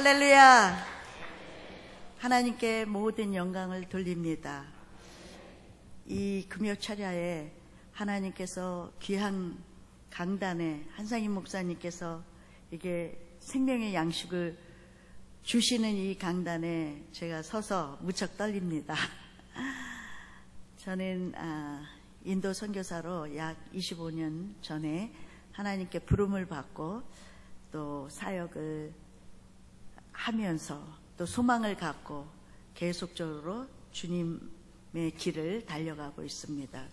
할렐루야. 하나님께 모든 영광을 돌립니다. 이 금요철야에 하나님께서 귀한 강단에 한상임 목사님께서 이게 생명의 양식을 주시는 이 강단에 제가 서서 무척 떨립니다. 저는 인도 선교사로 약 25년 전에 하나님께 부름을 받고 또 사역을 하면서 또 소망을 갖고 계속적으로 주님의 길을 달려가고 있습니다.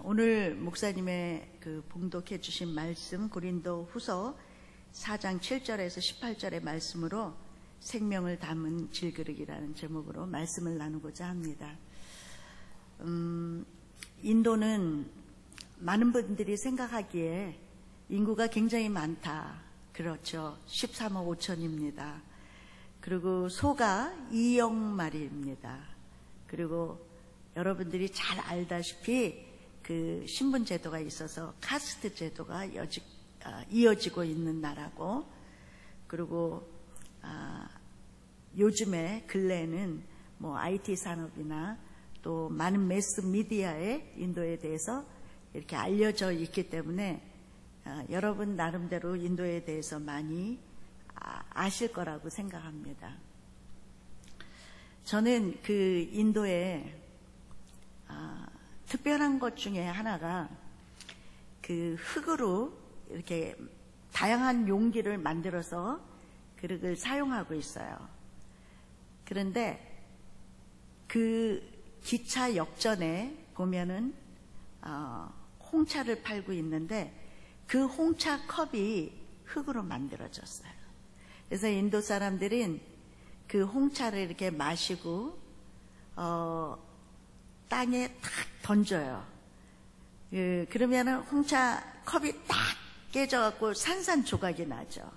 오늘 목사님의 그 봉독해 주신 말씀 고린도 후서 4장 7절에서 18절의 말씀으로 생명을 담은 질그릇이라는 제목으로 말씀을 나누고자 합니다. 인도는 많은 분들이 생각하기에 인구가 굉장히 많다. 그렇죠. 13억 5천입니다. 그리고 소가 2억 마리입니다. 그리고 여러분들이 잘 알다시피 그 신분 제도가 있어서 카스트 제도가 이어지고 있는 나라고, 그리고 요즘에 근래에는 뭐 IT 산업이나 또 많은 매스 미디어에 인도에 대해서 이렇게 알려져 있기 때문에 여러분 나름대로 인도에 대해서 많이 아실 거라고 생각합니다. 저는 그 인도에 특별한 것 중에 하나가 그 흙으로 이렇게 다양한 용기를 만들어서 그릇을 사용하고 있어요. 그런데 그 기차 역전에 보면은 홍차를 팔고 있는데 그 홍차 컵이 흙으로 만들어졌어요. 그래서 인도 사람들은 그 홍차를 이렇게 마시고 땅에 탁 던져요. 그러면은 홍차 컵이 딱 깨져갖고 산산조각이 나죠.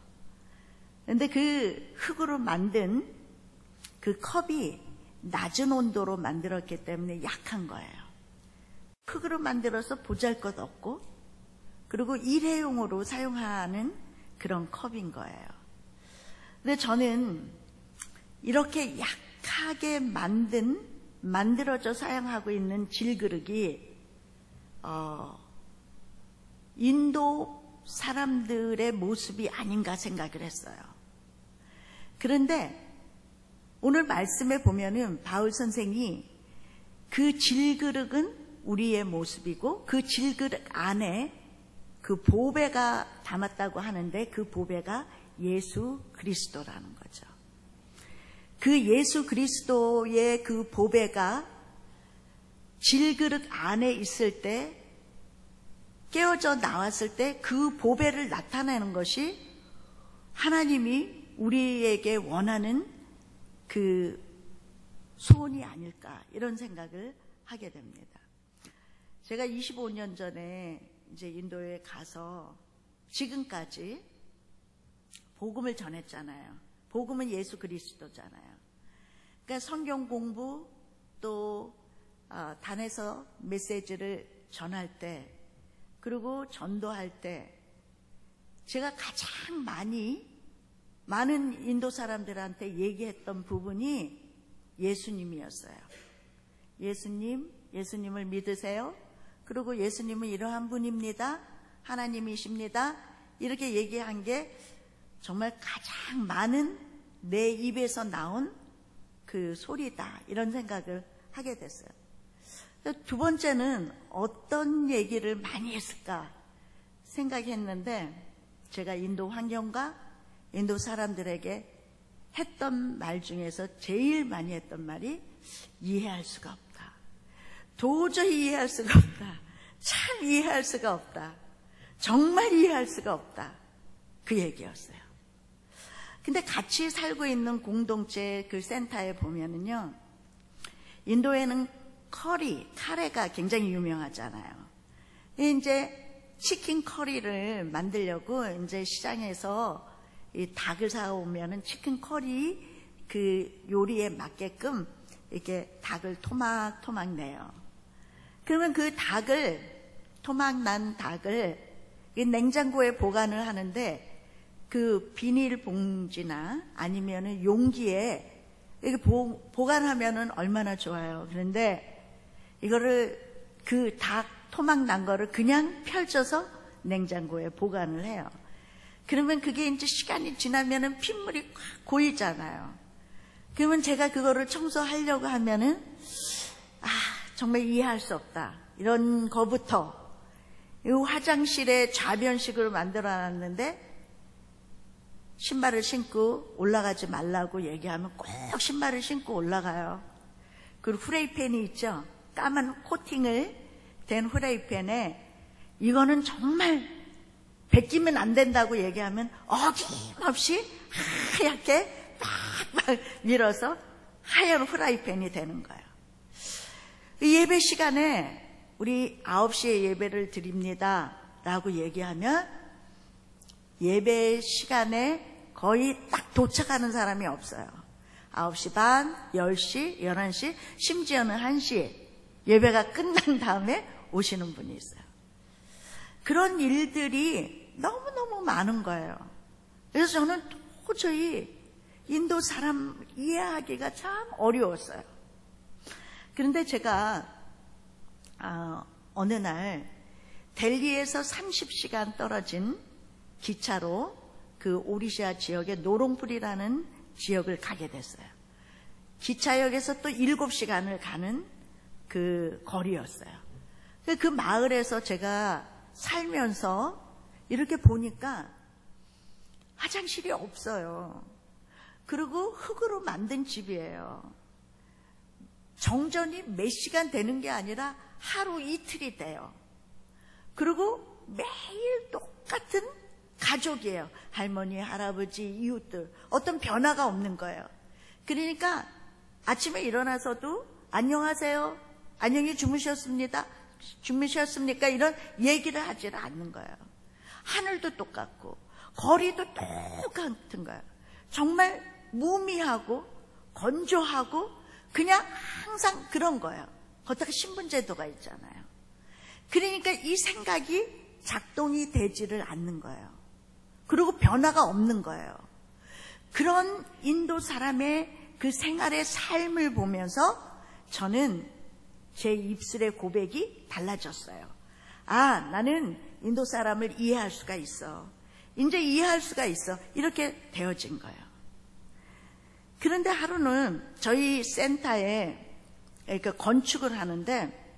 그런데 그 흙으로 만든 그 컵이 낮은 온도로 만들었기 때문에 약한 거예요. 흙으로 만들어서 보잘것없고 그리고 일회용으로 사용하는 그런 컵인 거예요. 근데 저는 이렇게 약하게 만들어져 사용하고 있는 질그릇이 인도 사람들의 모습이 아닌가 생각을 했어요. 그런데 오늘 말씀에 보면은 바울 선생이 그 질그릇은 우리의 모습이고 그 질그릇 안에 그 보배가 담았다고 하는데 그 보배가 예수 그리스도라는 거죠. 그 예수 그리스도의 그 보배가 질그릇 안에 있을 때, 깨어져 나왔을 때 그 보배를 나타내는 것이 하나님이 우리에게 원하는 그 소원이 아닐까, 이런 생각을 하게 됩니다. 제가 25년 전에 이제 인도에 가서 지금까지 복음을 전했잖아요. 복음은 예수 그리스도잖아요. 그러니까 성경 공부 또 단에서 메시지를 전할 때 그리고 전도할 때 제가 가장 많은 인도 사람들한테 얘기했던 부분이 예수님이었어요. 예수님을 믿으세요. 그리고 예수님은 이러한 분입니다. 하나님이십니다. 이렇게 얘기한 게 정말 가장 많은 내 입에서 나온 그 소리다, 이런 생각을 하게 됐어요. 두 번째는 어떤 얘기를 많이 했을까 생각했는데, 제가 인도 환경과 인도 사람들에게 했던 말 중에서 제일 많이 했던 말이 이해할 수가 없다. 도저히 이해할 수가 없다. 참 이해할 수가 없다. 정말 이해할 수가 없다. 그 얘기였어요. 근데 같이 살고 있는 공동체 그 센터에 보면은요, 인도에는 카레가 굉장히 유명하잖아요. 이제 치킨 커리를 만들려고 이제 시장에서 이 닭을 사오면은 치킨 커리 그 요리에 맞게끔 이렇게 닭을 토막토막 내요. 그러면 그 토막 난 닭을 냉장고에 보관을 하는데 그 비닐봉지나 아니면은 용기에 이렇게 보관하면은 얼마나 좋아요. 그런데 이거를 그 닭 토막 난 거를 그냥 펼쳐서 냉장고에 보관을 해요. 그러면 그게 이제 시간이 지나면은 핏물이 확 고이잖아요. 그러면 제가 그거를 청소하려고 하면은 정말 이해할 수 없다. 이런 거부터 이 화장실에 좌변식으로 만들어놨는데 신발을 신고 올라가지 말라고 얘기하면 꼭 신발을 신고 올라가요. 그리고 후라이팬이 있죠. 까만 코팅을 된 후라이팬에 이거는 정말 벗기면 안 된다고 얘기하면 어김없이 하얗게 막 밀어서 하얀 후라이팬이 되는 거예요. 예배 시간에 우리 9시에 예배를 드립니다 라고 얘기하면 예배 시간에 거의 딱 도착하는 사람이 없어요. 9시 반, 10시, 11시, 심지어는 1시 예배가 끝난 다음에 오시는 분이 있어요. 그런 일들이 너무너무 많은 거예요. 그래서 저는 도저히 인도 사람 이해하기가 참 어려웠어요. 그런데 제가 어느 날 델리에서 30시간 떨어진 기차로 그 오리시아 지역의 노롱풀이라는 지역을 가게 됐어요. 기차역에서 또 7시간을 가는 그 거리였어요. 그 마을에서 제가 살면서 이렇게 보니까 화장실이 없어요. 그리고 흙으로 만든 집이에요. 정전이 몇 시간 되는 게 아니라 하루 이틀이 돼요. 그리고 매일 똑같은 가족이에요. 할머니, 할아버지, 이웃들. 어떤 변화가 없는 거예요. 그러니까 아침에 일어나서도 안녕하세요. 안녕히 주무셨습니까? 이런 얘기를 하지를 않는 거예요. 하늘도 똑같고 거리도 똑같은 거예요. 정말 무미하고 건조하고 그냥 항상 그런 거예요. 거기다가 신분제도가 있잖아요. 그러니까 이 생각이 작동이 되지를 않는 거예요. 그리고 변화가 없는 거예요. 그런 인도 사람의 그 생활의 삶을 보면서 저는 제 입술의 고백이 달라졌어요. 나는 인도 사람을 이해할 수가 있어. 이제 이해할 수가 있어. 이렇게 되어진 거예요. 그런데 하루는 저희 센터에 건축을 하는데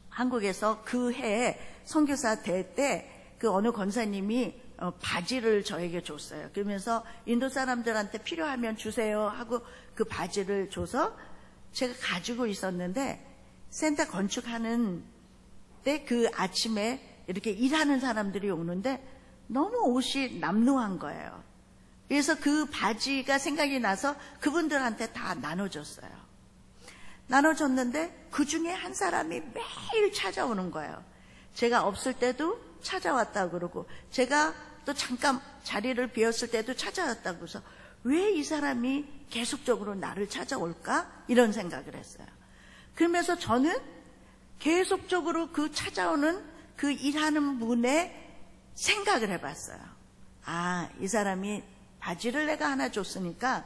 한국에서 그 해에 선교사 대회 때 그 어느 권사님이 바지를 저에게 줬어요. 그러면서 인도 사람들한테 필요하면 주세요 하고 그 바지를 줘서 제가 가지고 있었는데 센터 건축하는 때 그 아침에 이렇게 일하는 사람들이 오는데 너무 옷이 남루한 거예요. 그래서 그 바지가 생각이 나서 그분들한테 다 나눠줬어요. 나눠줬는데 그 중에 한 사람이 매일 찾아오는 거예요. 제가 없을 때도 찾아왔다 그러고 제가 또 잠깐 자리를 비웠을 때도 찾아왔다고 해서 왜 이 사람이 계속적으로 나를 찾아올까? 이런 생각을 했어요. 그러면서 저는 계속적으로 그 찾아오는 그 일하는 분의 생각을 해봤어요. 이 사람이 바지를 내가 하나 줬으니까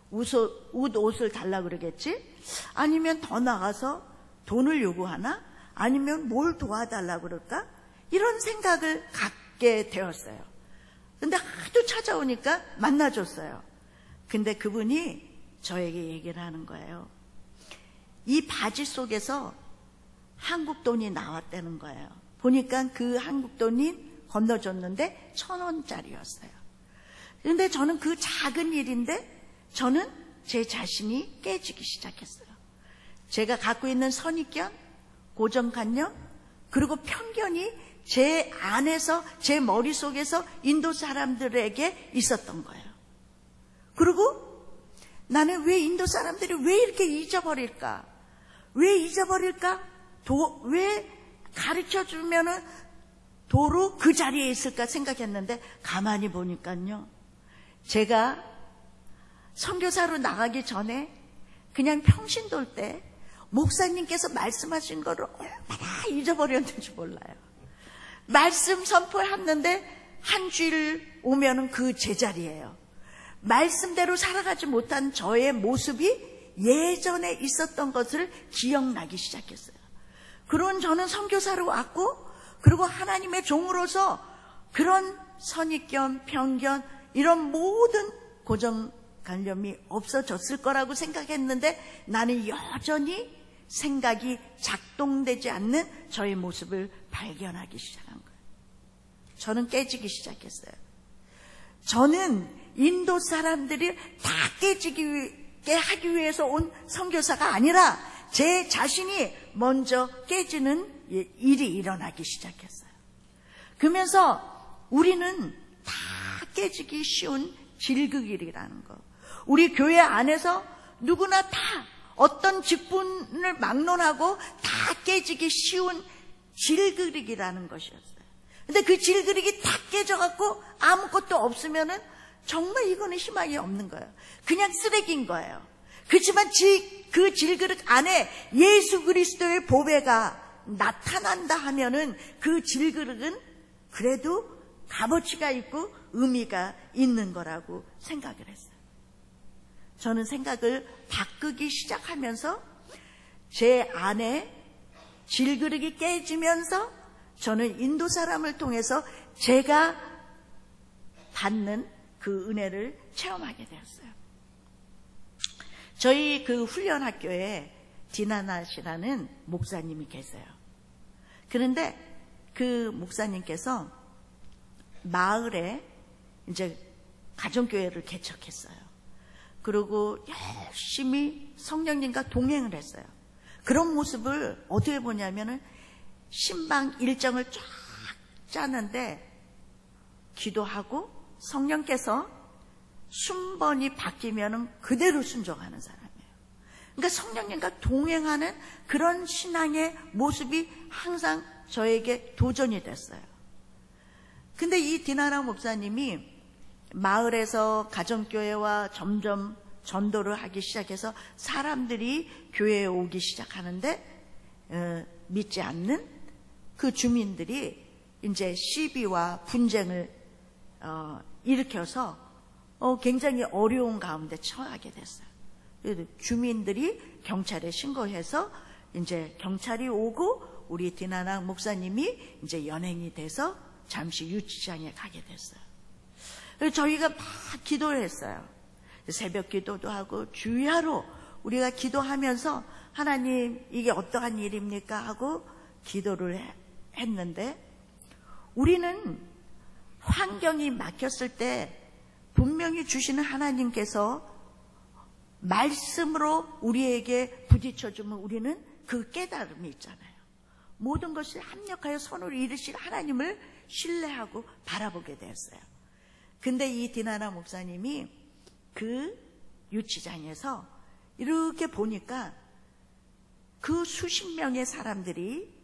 옷을 달라고 그러겠지? 아니면 더 나가서 돈을 요구하나? 아니면 뭘 도와달라고 그럴까? 이런 생각을 갖게 되었어요. 근데 하도 찾아오니까 만나줬어요. 근데 그분이 저에게 얘기를 하는 거예요. 이 바지 속에서 한국 돈이 나왔다는 거예요. 보니까 그 한국 돈이 건너줬는데 1,000원짜리였어요. 그런데 저는 그 작은 일인데 저는 제 자신이 깨지기 시작했어요. 제가 갖고 있는 선입견, 고정관념, 그리고 편견이 제 안에서 제 머릿속에서 인도 사람들에게 있었던 거예요. 그리고 나는 왜 인도 사람들이 왜 이렇게 잊어버릴까? 왜 잊어버릴까? 왜 가르쳐주면은 도로 그 자리에 있을까 생각했는데 가만히 보니까요. 제가 선교사로 나가기 전에 그냥 평신 돌 때 목사님께서 말씀하신 거를 얼마나 잊어버렸는지 몰라요. 말씀 선포했는데 한 주일 오면은 그 제자리예요. 말씀대로 살아가지 못한 저의 모습이 예전에 있었던 것을 기억나기 시작했어요. 그런 저는 선교사로 왔고, 그리고 하나님의 종으로서 그런 선입견, 편견, 이런 모든 고정관념이 없어졌을 거라고 생각했는데, 나는 여전히 생각이 작동되지 않는 저의 모습을 발견하기 시작한 거예요. 저는 깨지기 시작했어요. 저는 인도 사람들이 다 깨지게 하기 위해서 온 선교사가 아니라 제 자신이 먼저 깨지는 일이 일어나기 시작했어요. 그러면서 우리는 다 깨지기 쉬운 질극일이라는 거, 우리 교회 안에서 누구나 다 어떤 직분을 막론하고 다 깨지기 쉬운 질그릭이라는 것이었어요. 근데 그 질그릭이 다 깨져갖고 아무것도 없으면은 정말 이거는 희망이 없는 거예요. 그냥 쓰레기인 거예요. 그렇지만 그 질그릇 안에 예수 그리스도의 보배가 나타난다 하면은 그 질그릇은 그래도 값어치가 있고 의미가 있는 거라고 생각을 했어요. 저는 생각을 바꾸기 시작하면서 제 안에 질그릇이 깨지면서 저는 인도 사람을 통해서 제가 받는 그 은혜를 체험하게 되었어요. 저희 그 훈련학교에 디나낫이라는 목사님이 계세요. 그런데 그 목사님께서 마을에 이제 가정교회를 개척했어요. 그리고 열심히 성령님과 동행을 했어요. 그런 모습을 어떻게 보냐면은 신방 일정을 쫙 짜는데 기도하고 성령께서 순번이 바뀌면은 그대로 순종하는 사람이에요. 그러니까 성령님과 동행하는 그런 신앙의 모습이 항상 저에게 도전이 됐어요. 근데 이 디나라 목사님이 마을에서 가정교회와 점점 전도를 하기 시작해서 사람들이 교회에 오기 시작하는데 믿지 않는 그 주민들이 이제 시비와 분쟁을 일으켜서 굉장히 어려운 가운데 처하게 됐어요. 주민들이 경찰에 신고해서 이제 경찰이 오고 우리 디나나 목사님이 이제 연행이 돼서 잠시 유치장에 가게 됐어요. 저희가 막 기도를 했어요. 새벽 기도도 하고 주야로 우리가 기도하면서 하나님 이게 어떠한 일입니까 하고 기도를 했는데, 우리는 환경이 막혔을 때 분명히 주시는 하나님께서 말씀으로 우리에게 부딪혀주면 우리는 그 깨달음이 있잖아요. 모든 것을 합력하여 선으로 이루실 하나님을 신뢰하고 바라보게 되었어요. 근데 이 디나나 목사님이 그 유치장에서 이렇게 보니까 그 수십 명의 사람들이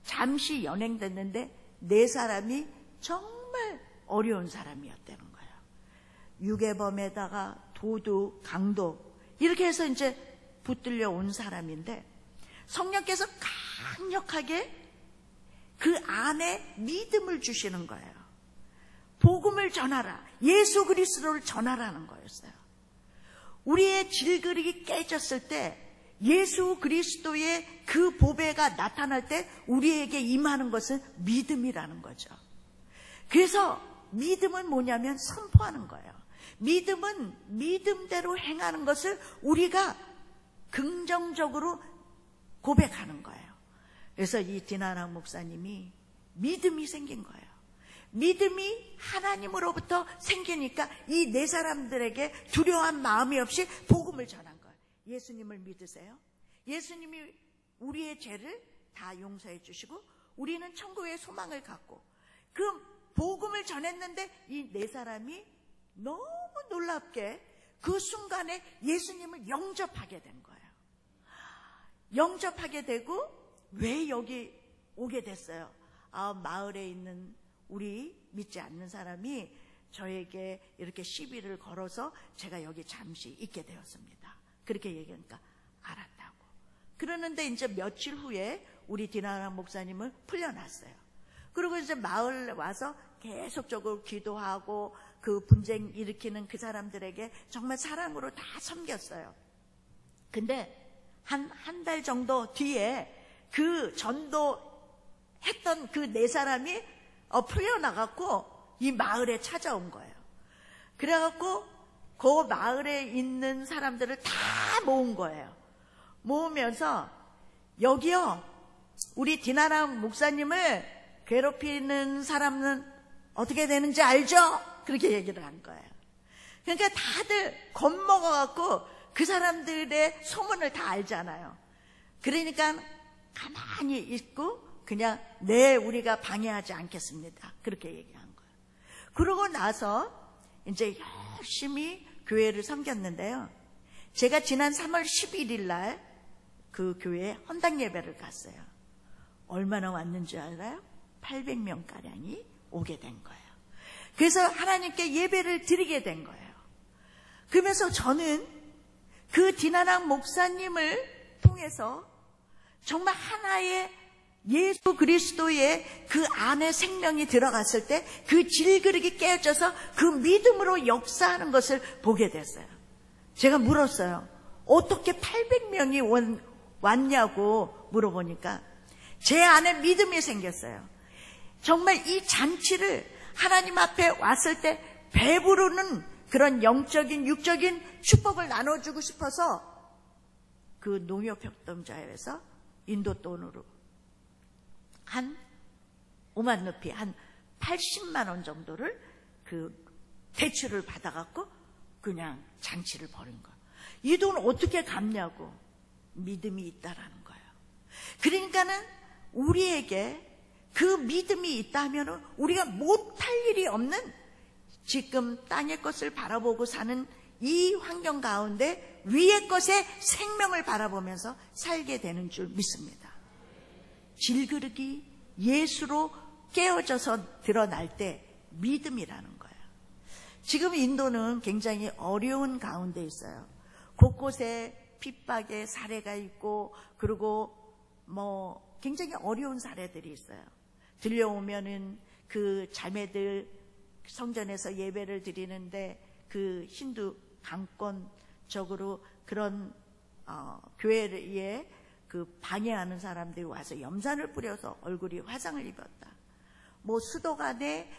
잠시 연행됐는데 네 사람이 정말 어려운 사람이었다는 거예요. 유괴범에다가 도둑, 강도 이렇게 해서 이제 붙들려 온 사람인데 성령께서 강력하게 그 안에 믿음을 주시는 거예요. 복음을 전하라, 예수 그리스도를 전하라는 거였어요. 우리의 질그릇이 깨졌을 때 예수 그리스도의 그 보배가 나타날 때 우리에게 임하는 것은 믿음이라는 거죠. 그래서 믿음은 뭐냐면 선포하는 거예요. 믿음은 믿음대로 행하는 것을 우리가 긍정적으로 고백하는 거예요. 그래서 이 디나나 목사님이 믿음이 생긴 거예요. 믿음이 하나님으로부터 생기니까 이 네 사람들에게 두려워한 마음이 없이 복음을 전한 거예요. 예수님을 믿으세요? 예수님이 우리의 죄를 다 용서해 주시고 우리는 천국의 소망을 갖고, 그 복음을 전했는데 이 네 사람이 너무 놀랍게 그 순간에 예수님을 영접하게 된 거예요. 영접하게 되고 왜 여기 오게 됐어요? 마을에 있는 우리 믿지 않는 사람이 저에게 이렇게 시비를 걸어서 제가 여기 잠시 있게 되었습니다. 그렇게 얘기하니까 알았다고. 그러는데 이제 며칠 후에 우리 디나나 목사님을 풀려났어요. 그리고 이제 마을에 와서 계속적으로 기도하고 그 분쟁 일으키는 그 사람들에게 정말 사랑으로 다 섬겼어요. 근데 한 달 정도 뒤에 그 전도했던 그 4사람이 풀려나갔고 이 마을에 찾아온 거예요. 그래갖고 그 마을에 있는 사람들을 다 모은 거예요. 모으면서 여기요, 우리 디나람 목사님을 괴롭히는 사람은 어떻게 되는지 알죠? 그렇게 얘기를 한 거예요. 그러니까 다들 겁먹어갖고 그 사람들의 소문을 다 알잖아요. 그러니까 가만히 있고 그냥 네, 우리가 방해하지 않겠습니다. 그렇게 얘기한 거예요. 그러고 나서 이제 열심히 교회를 섬겼는데요. 제가 지난 3월 11일 날 그 교회에 헌당 예배를 갔어요. 얼마나 왔는지 알아요? 800명가량이 오게 된 거예요. 그래서 하나님께 예배를 드리게 된 거예요. 그러면서 저는 그 디나랑 목사님을 통해서 정말 하나의 예수 그리스도의 그 안에 생명이 들어갔을 때 그 질그릇이 깨어져서 그 믿음으로 역사하는 것을 보게 됐어요. 제가 물었어요. 어떻게 800명이 왔냐고 물어보니까 제 안에 믿음이 생겼어요. 정말 이 잔치를 하나님 앞에 왔을 때 배부르는 그런 영적인 육적인 축복을 나눠주고 싶어서 그 농협협동조합에서 인도 돈으로 한 5만 루피, 한 80만 원 정도를 그 대출을 받아갖고 그냥 잔치를 벌인 거예요. 이 돈 어떻게 갚냐고. 믿음이 있다라는 거예요. 그러니까는 우리에게 그 믿음이 있다면 우리가 못할 일이 없는 지금 땅의 것을 바라보고 사는 이 환경 가운데 위의 것의 생명을 바라보면서 살게 되는 줄 믿습니다. 질그릇이 예수로 깨어져서 드러날 때 믿음이라는 거예요. 지금 인도는 굉장히 어려운 가운데 있어요. 곳곳에 핍박의 사례가 있고 그리고 굉장히 어려운 사례들이 있어요. 들려오면은 그 자매들 성전에서 예배를 드리는데 그 힌두 강권적으로 그런 교회에 그 방해하는 사람들이 와서 염산을 뿌려서 얼굴이 화상을 입었다. 수도관에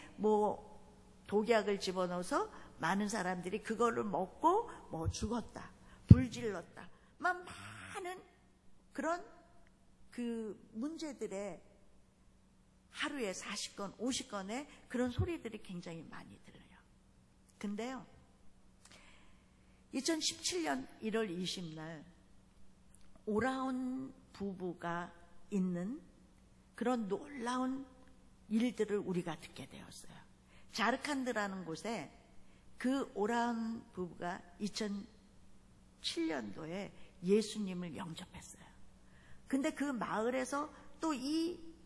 독약을 집어넣어서 많은 사람들이 그거를 먹고 죽었다. 불질렀다. 많은 그런 그 문제들의 하루에 40건, 50건의 그런 소리들이 굉장히 많이 들려요. 근데요, 2017년 1월 20일 오라온 부부가 있는 그런 놀라운 일들을 우리가 듣게 되었어요. 자르칸드라는 곳에 그 오라온 부부가 2007년도에 예수님을 영접했어요. 근데 그 마을에서 또 이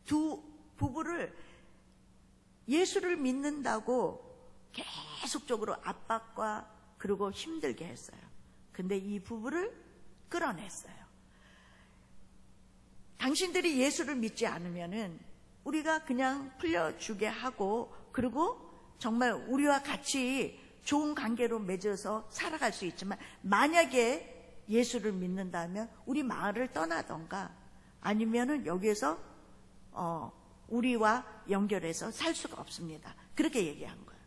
두 부부를 예수를 믿는다고 계속적으로 압박과 그리고 힘들게 했어요. 근데 이 부부를 끌어냈어요. 당신들이 예수를 믿지 않으면은 우리가 그냥 풀려주게 하고 그리고 정말 우리와 같이 좋은 관계로 맺어서 살아갈 수 있지만 만약에 예수를 믿는다면 우리 마을을 떠나던가 아니면은 여기에서 우리와 연결해서 살 수가 없습니다. 그렇게 얘기한 거예요.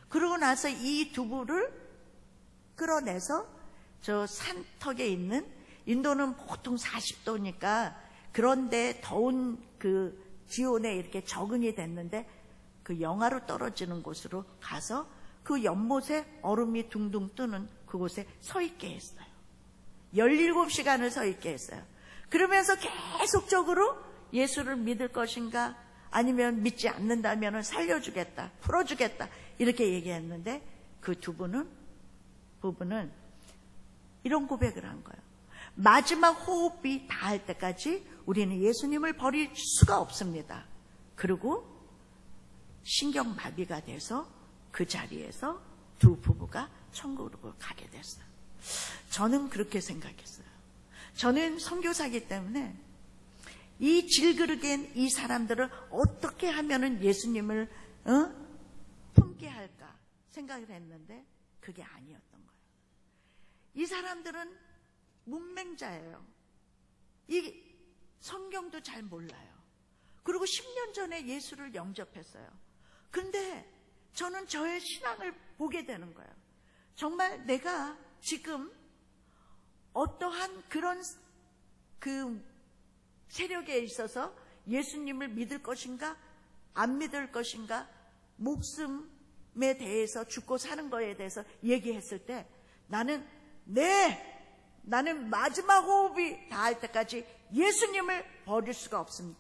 그러고 나서 이 두부를 끌어내서 저 산턱에 있는 인도는 보통 40도니까 그런데 더운 그 기온에 이렇게 적응이 됐는데 그 영하로 떨어지는 곳으로 가서 그 연못에 얼음이 둥둥 뜨는 그곳에 서 있게 했어요. 17시간을 서 있게 했어요. 그러면서 계속적으로 예수를 믿을 것인가 아니면 믿지 않는다면 살려주겠다, 풀어주겠다 이렇게 얘기했는데 그 부부는 이런 고백을 한 거예요. 마지막 호흡이 닿을 때까지 우리는 예수님을 버릴 수가 없습니다. 그리고 신경마비가 돼서 그 자리에서 두 부부가 천국으로 가게 됐어요. 저는 그렇게 생각했어요. 저는 선교사이기 때문에 이 질그릇인 이 사람들을 어떻게 하면은 예수님을 품게 할까 생각을 했는데 그게 아니었던 거예요. 이 사람들은 문맹자예요. 이 성경도 잘 몰라요. 그리고 10년 전에 예수를 영접했어요. 그런데 저는 저의 신앙을 보게 되는 거예요. 정말 내가 지금 어떠한 그런 그 세력에 있어서 예수님을 믿을 것인가 안 믿을 것인가, 목숨에 대해서 죽고 사는 거에 대해서 얘기했을 때 나는 마지막 호흡이 닿을 때까지 예수님을 버릴 수가 없습니다.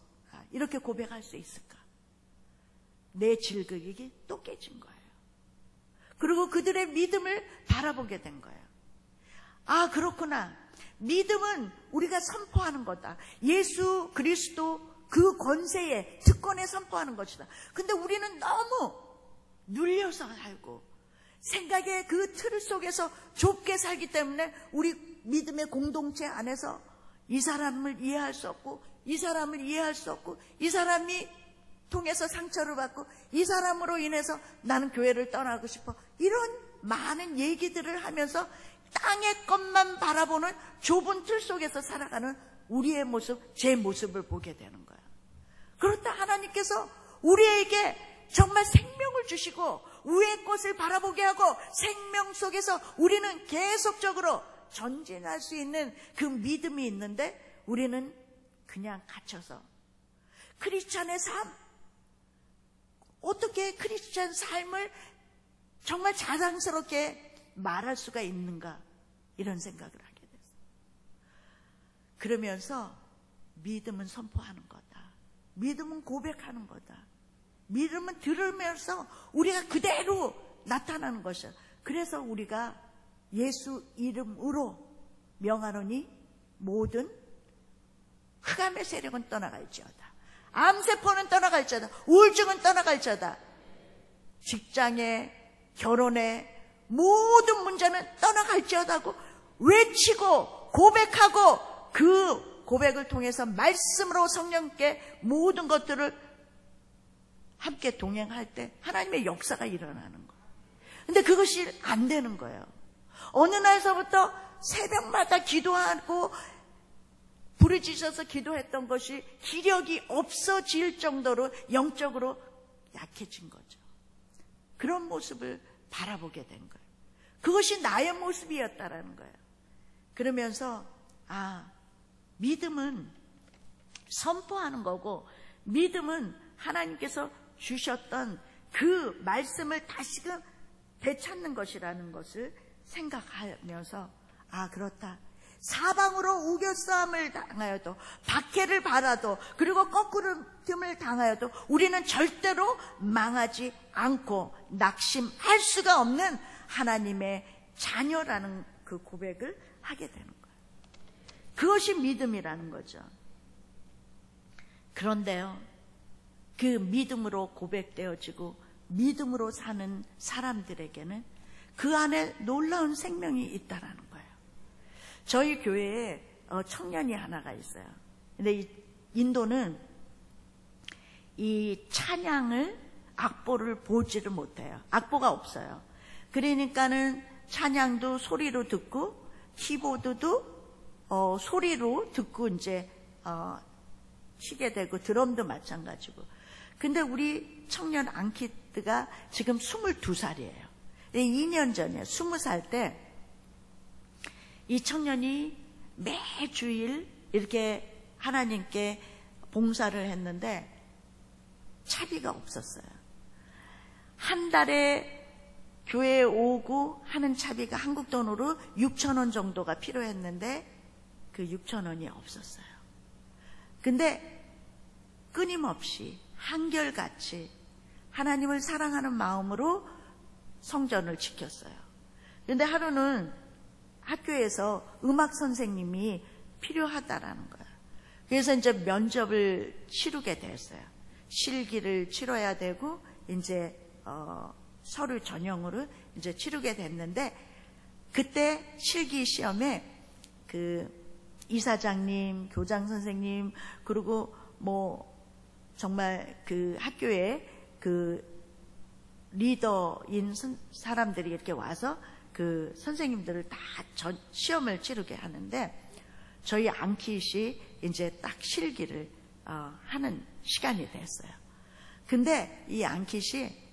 이렇게 고백할 수 있을까? 내 질극이 또 깨진 거예요. 그리고 그들의 믿음을 바라보게 된 거예요. 아, 그렇구나. 믿음은 우리가 선포하는 거다. 예수 그리스도 그 권세에, 특권에 선포하는 것이다. 근데 우리는 너무 눌려서 살고 생각의 그 틀 속에서 좁게 살기 때문에 우리 믿음의 공동체 안에서 이 사람을 이해할 수 없고, 이 사람을 이해할 수 없고, 이 사람이 통해서 상처를 받고, 이 사람으로 인해서 나는 교회를 떠나고 싶어, 이런 많은 얘기들을 하면서 땅의 것만 바라보는 좁은 틀 속에서 살아가는 우리의 모습, 제 모습을 보게 되는 거예요. 그렇다 하나님께서 우리에게 정말 생명을 주시고 위의 것을 바라보게 하고 생명 속에서 우리는 계속적으로 전진할 수 있는 그 믿음이 있는데 우리는 그냥 갇혀서 크리스찬의 삶, 어떻게 크리스찬 삶을 정말 자랑스럽게 말할 수가 있는가, 이런 생각을 하게 됐어요. 그러면서 믿음은 선포하는 거다. 믿음은 고백하는 거다. 믿음은 들으면서 우리가 그대로 나타나는 것이야. 그래서 우리가 예수 이름으로 명하노니 모든 흑암의 세력은 떠나갈지어다. 암세포는 떠나갈지어다. 우울증은 떠나갈지어다. 직장에, 결혼에 모든 문제는 떠나갈지어다고 외치고 고백하고 그 고백을 통해서 말씀으로 성령께 모든 것들을 함께 동행할 때 하나님의 역사가 일어나는 거예요. 근데 그것이 안 되는 거예요. 어느 날서부터 새벽마다 기도하고 부르짖어서 기도했던 것이 기력이 없어질 정도로 영적으로 약해진 거죠. 그런 모습을 바라보게 된 거예요. 그것이 나의 모습이었다라는 거예요. 그러면서 믿음은 선포하는 거고, 믿음은 하나님께서 주셨던 그 말씀을 다시금 되찾는 것이라는 것을 생각하면서 그렇다. 사방으로 우겨싸움을 당하여도, 박해를 받아도, 그리고 거꾸름을 당하여도 우리는 절대로 망하지 않고 낙심할 수가 없는 하나님의 자녀라는 그 고백을 하게 되는 거예요. 그것이 믿음이라는 거죠. 그런데요, 그 믿음으로 고백되어지고 믿음으로 사는 사람들에게는 그 안에 놀라운 생명이 있다라는 거예요. 저희 교회에 청년이 하나가 있어요. 근데 이 인도는 이 찬양을, 악보를 보지를 못해요. 악보가 없어요. 그러니까는 찬양도 소리로 듣고 키보드도 소리로 듣고 이제 치게 되고, 드럼도 마찬가지고. 근데 우리 청년 앙키트가 지금 22살이에요. 2년 전에 20살 때 이 청년이 매주일 이렇게 하나님께 봉사를 했는데 차비가 없었어요. 한 달에 교회에 오고 하는 차비가 한국 돈으로 6,000원 정도가 필요했는데 그 6,000원이 없었어요. 근데 끊임없이 한결같이 하나님을 사랑하는 마음으로 성전을 지켰어요. 그런데 하루는 학교에서 음악 선생님이 필요하다라는 거예요. 그래서 이제 면접을 치르게 됐어요. 실기를 치러야 되고 이제 서류 전형으로 이제 치르게 됐는데, 그때 실기 시험에 그 이사장님, 교장 선생님, 그리고 뭐 정말 그 학교에 그 리더인 사람들이 이렇게 와서 그 선생님들을 다 시험을 치르게 하는데, 저희 앙킷이 이제 딱 실기를 하는 시간이 됐어요. 근데 이 앙킷이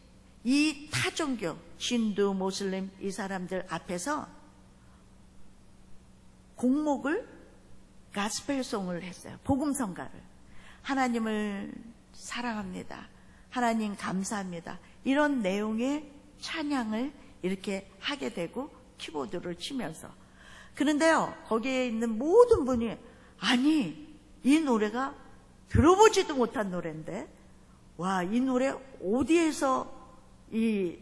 이 타종교, 힌두, 모슬림 이 사람들 앞에서 곡목을 가스펠송을 했어요. 복음성가를. 하나님을 사랑합니다. 하나님 감사합니다. 이런 내용의 찬양을 이렇게 하게 되고 키보드를 치면서. 그런데요, 거기에 있는 모든 분이 아니 이 노래가 들어보지도 못한 노래인데 와, 이 노래 어디에서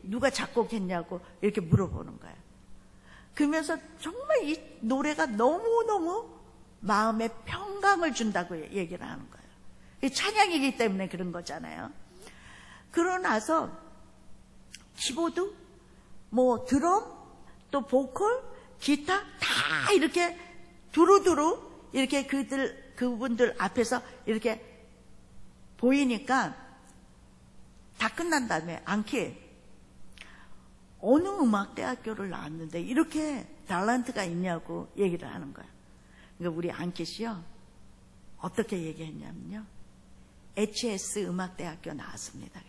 누가 작곡했냐고 이렇게 물어보는 거예요. 그러면서 정말 이 노래가 너무너무 마음에 평강을 준다고 얘기를 하는 거예요. 찬양이기 때문에 그런 거잖아요. 그러고 나서 키보드, 뭐 드럼, 또 보컬, 기타 다 이렇게 두루두루 이렇게 그분들 앞에서 이렇게 보이니까 다 끝난 다음에 앙킷, 어느 음악대학교를 나왔는데 이렇게 탤런트가 있냐고 얘기를 하는 거예요. 그러니까 우리 앙킷이요, 어떻게 얘기했냐면요, HS 음악대학교 나왔습니다.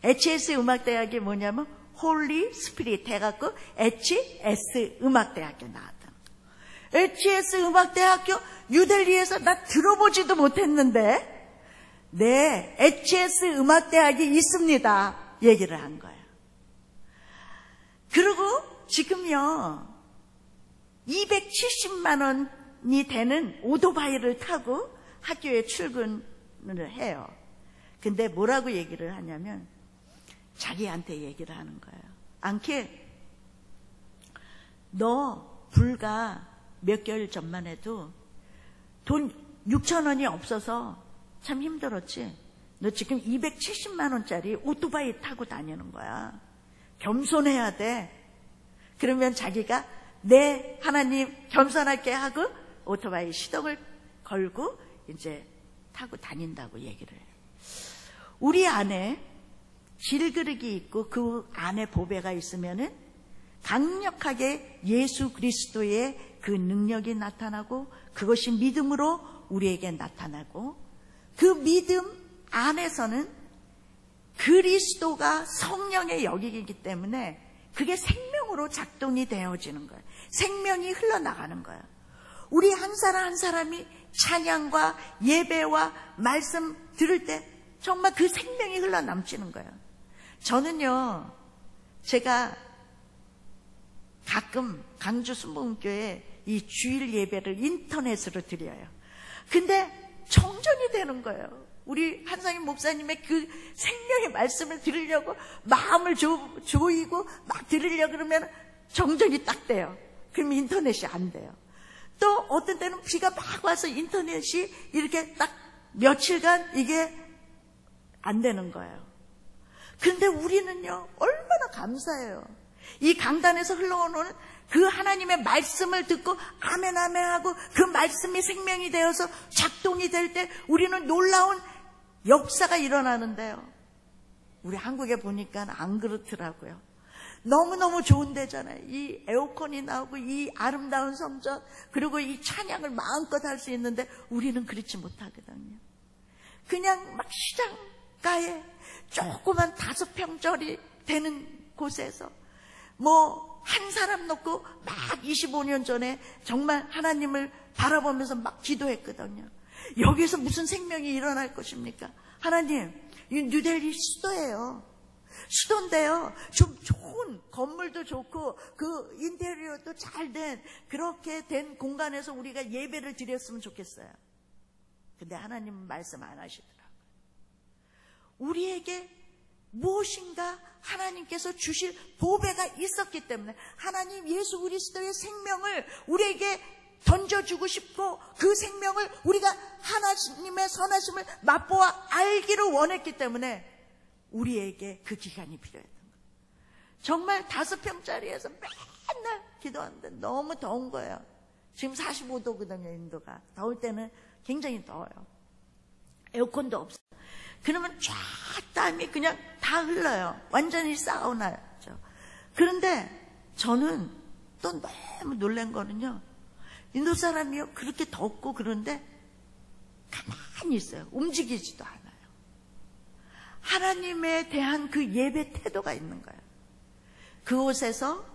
HS 음악대학이 뭐냐면 홀리 스피릿 해갖고 HS 음악대학교 나왔다. HS 음악대학교 뉴델리에서 나 들어보지도 못했는데 네, HS 음악대학이 있습니다 얘기를 한 거예요. 그리고 지금요 270만 원이 되는 오토바이를 타고 학교에 출근을 해요. 근데 뭐라고 얘기를 하냐면 자기한테 얘기를 하는 거예요. 앙킷, 너 불과 몇 개월 전만 해도 돈 6천 원이 없어서 참 힘들었지. 너 지금 270만 원짜리 오토바이 타고 다니는 거야. 겸손해야 돼. 그러면 자기가 네, 하나님 겸손할게 하고 오토바이 시동을 걸고 이제 타고 다닌다고 얘기를 해요. 우리 안에 질그릇이 있고 그 안에 보배가 있으면은 강력하게 예수 그리스도의 그 능력이 나타나고 그것이 믿음으로 우리에게 나타나고 그 믿음 안에서는 그리스도가 성령의 영이기 때문에 그게 생명으로 작동이 되어지는 거예요. 생명이 흘러나가는 거예요. 우리 한 사람 한 사람이 찬양과 예배와 말씀 들을 때 정말 그 생명이 흘러남지는 거예요. 저는요, 제가 가끔 강주 순복음교회 이 주일 예배를 인터넷으로 드려요. 근데 정전이 되는 거예요. 우리 한상인 목사님의 그 생명의 말씀을 들으려고 마음을 조이고 막 들으려고 그러면 정전이 딱 돼요. 그럼 인터넷이 안 돼요. 또 어떤 때는 비가 막 와서 인터넷이 이렇게 딱 며칠간 이게 안 되는 거예요. 그런데 우리는요, 얼마나 감사해요. 이 강단에서 흘러오는 그 하나님의 말씀을 듣고 아멘 아멘 하고 그 말씀이 생명이 되어서 작동이 될 때 우리는 놀라운 역사가 일어나는데요. 우리 한국에 보니까 안 그렇더라고요. 너무너무 좋은 데잖아요. 이 에어컨이 나오고 이 아름다운 성전 그리고 이 찬양을 마음껏 할 수 있는데 우리는 그렇지 못하거든요. 그냥 막 시장가에 조그만 5평짜리 되는 곳에서 뭐 한 사람 놓고 막 25년 전에 정말 하나님을 바라보면서 막 기도했거든요. 여기에서 무슨 생명이 일어날 것입니까? 하나님, 이 뉴델리 수도예요. 수도인데요, 좀 좋은 건물도 좋고 그 인테리어도 잘 된 그렇게 된 공간에서 우리가 예배를 드렸으면 좋겠어요. 근데 하나님은 말씀 안 하시더라고요. 우리에게 무엇인가 하나님께서 주실 보배가 있었기 때문에 하나님 예수 그리스도의 생명을 우리에게 던져주고 싶고 그 생명을 우리가 하나님의 선하심을 맛보아 알기를 원했기 때문에 우리에게 그 기간이 필요했던 거예요. 정말 5평짜리에서 맨날 기도하는데 너무 더운 거예요. 지금 45도거든요, 인도가. 더울 때는 굉장히 더워요. 에어컨도 없어요. 그러면 쫙 땀이 그냥 다 흘러요. 완전히 사우나죠. 그런데 저는 또 너무 놀란 거는요, 인도 사람이요, 그렇게 덥고 그런데 가만히 있어요. 움직이지도 않아요. 하나님에 대한 그 예배 태도가 있는 거예요. 그곳에서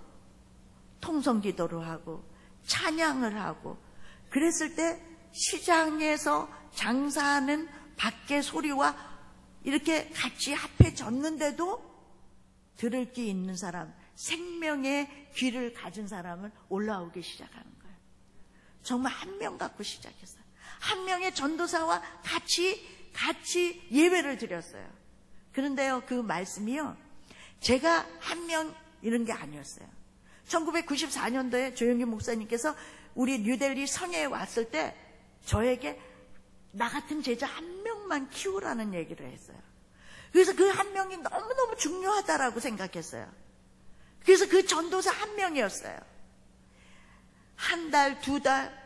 통성 기도를 하고 찬양을 하고, 그랬을 때 시장에서 장사하는 밖의 소리와 이렇게 같이 합해졌는데도 들을 게 있는 사람, 생명의 귀를 가진 사람은 올라오기 시작하는 거예요. 정말 한 명 갖고 시작했어요. 한 명의 전도사와 같이 예배를 드렸어요. 그런데요, 그 말씀이요, 제가 한 명 이런 게 아니었어요. 1994년도에 조영기 목사님께서 우리 뉴델리 성회에 왔을 때 저에게 나 같은 제자 한 명만 키우라는 얘기를 했어요. 그래서 그 한 명이 너무너무 중요하다라고 생각했어요. 그래서 그 전도사 한 명이었어요. 한 달, 두 달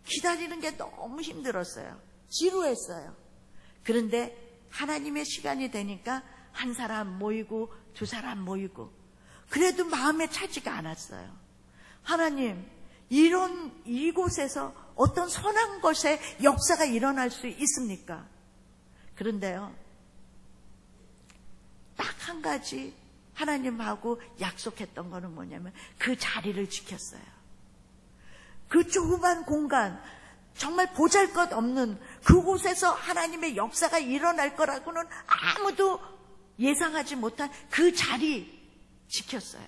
기다리는 게 너무 힘들었어요. 지루했어요. 그런데 하나님의 시간이 되니까 한 사람 모이고 두 사람 모이고, 그래도 마음에 차지가 않았어요. 하나님, 이곳에서 어떤 선한 것의 역사가 일어날 수 있습니까? 그런데요, 딱 한 가지 하나님하고 약속했던 거는 뭐냐면 그 자리를 지켰어요. 그 조그만 공간, 정말 보잘것없는 그곳에서 하나님의 역사가 일어날 거라고는 아무도 예상하지 못한 그 자리 지켰어요.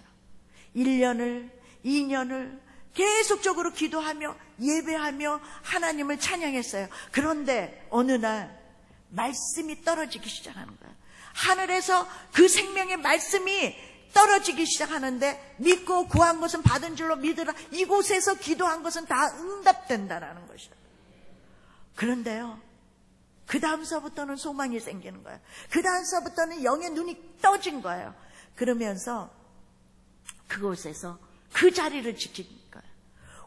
1년을, 2년을 계속적으로 기도하며 예배하며 하나님을 찬양했어요. 그런데 어느 날 말씀이 떨어지기 시작하는 거예요. 하늘에서 그 생명의 말씀이 떨어지기 시작하는데, 믿고 구한 것은 받은 줄로 믿으라. 이곳에서 기도한 것은 다 응답된다라는 것이에요. 그런데요, 그 다음서부터는 소망이 생기는 거예요. 그 다음서부터는 영의 눈이 떠진 거예요. 그러면서 그곳에서 그 자리를 지키는 거예요.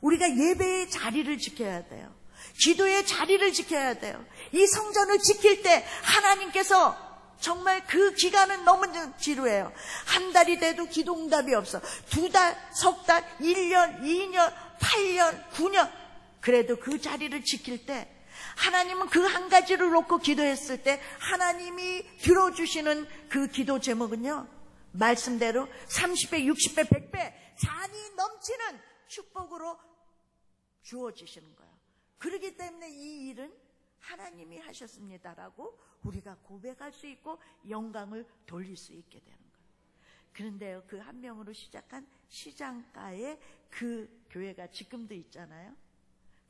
우리가 예배의 자리를 지켜야 돼요. 기도의 자리를 지켜야 돼요. 이 성전을 지킬 때 하나님께서 정말 그 기간은 너무 지루해요. 한 달이 돼도 기도 응답이 없어. 2달, 석 달, 1년, 2년, 8년, 9년. 그래도 그 자리를 지킬 때 하나님은 그 한 가지를 놓고 기도했을 때 하나님이 들어주시는 그 기도 제목은요, 말씀대로 30배, 60배, 100배 잔이 넘치는 축복으로 주어지시는 거예요. 그렇기 때문에 이 일은 하나님이 하셨습니다라고 우리가 고백할 수 있고 영광을 돌릴 수 있게 되는 거예요. 그런데요, 그 한 명으로 시작한 시장가에 그 교회가 지금도 있잖아요.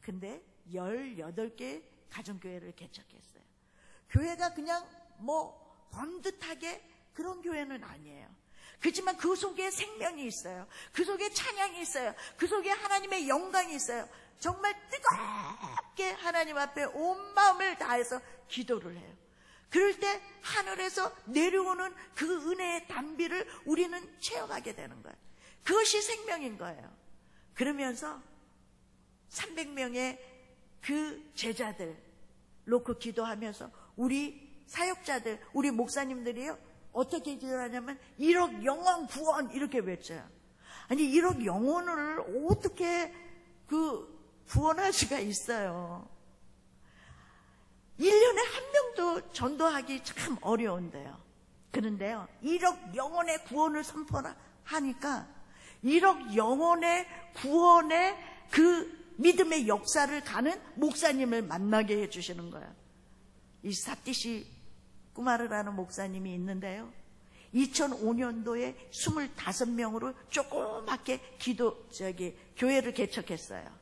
근데 18개 가정교회를 개척했어요. 교회가 그냥 뭐 번듯하게 그런 교회는 아니에요. 그렇지만 그 속에 생명이 있어요. 그 속에 찬양이 있어요. 그 속에 하나님의 영광이 있어요. 정말 뜨겁게 하나님 앞에 온 마음을 다해서 기도를 해요. 그럴 때 하늘에서 내려오는 그 은혜의 단비를 우리는 체험하게 되는 거예요. 그것이 생명인 거예요. 그러면서 300명의 그 제자들 놓고 기도하면서 우리 사역자들, 우리 목사님들이요, 어떻게 기도하냐면 1억 영혼 구원 이렇게 외쳐요. 아니 1억 영혼을 어떻게 구원할 수가 있어요. 1년에 한 명도 전도하기 참 어려운데요. 그런데요, 1억 영혼의 구원을 선포하니까 1억 영혼의 구원의 그 믿음의 역사를 가는 목사님을 만나게 해주시는 거예요. 이 사티시 꾸마르라는 목사님이 있는데요, 2005년도에 25명으로 조그맣게 교회를 개척했어요.